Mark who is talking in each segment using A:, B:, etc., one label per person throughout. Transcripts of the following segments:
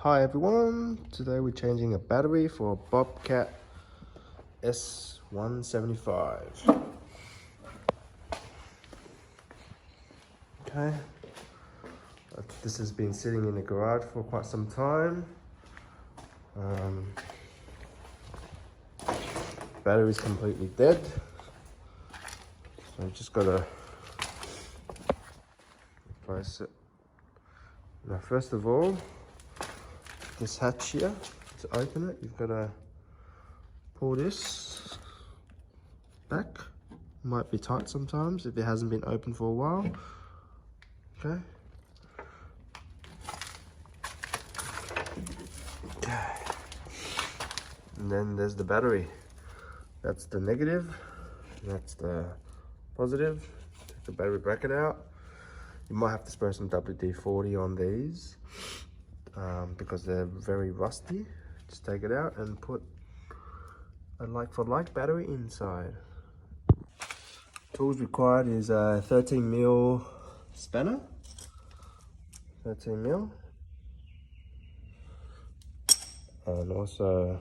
A: Hi everyone, today we're changing a battery for a Bobcat S175. Okay, this has been sitting in the garage for quite some time. Battery's completely dead, so I just gotta replace it. Now first of all, this hatch here, to open it, you've got to pull this back. Might be tight sometimes if it hasn't been open for a while. Okay. And then there's the battery. That's the negative, that's the positive. Take the battery bracket out. You might have to spray some WD-40 on these because they're very rusty. Just take it out and put a like-for-like battery inside. Tools required is a 13mm spanner, 13mm, and also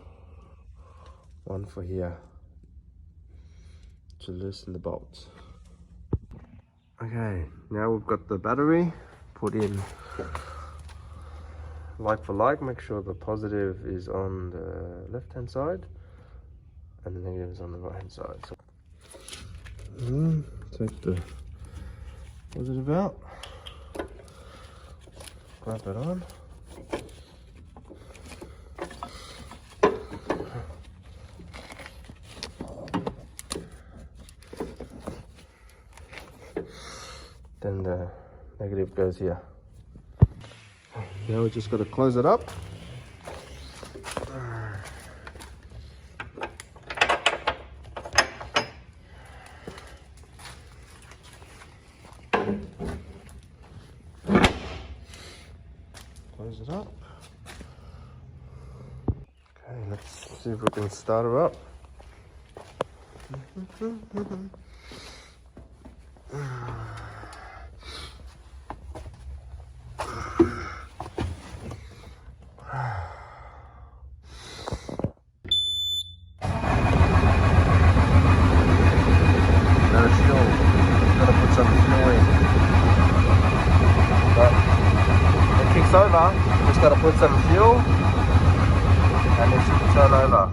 A: one for here to loosen the bolts. Okay, now we've got the battery put in like for like. Make sure the positive is on the left hand side and the negative is on the right hand side. So take the positive out, clamp it on. Then the negative goes here. Now we just got to close it up. Close it up. Okay, let's see if we can start her up. Over, just got to put some fuel and it should turn over.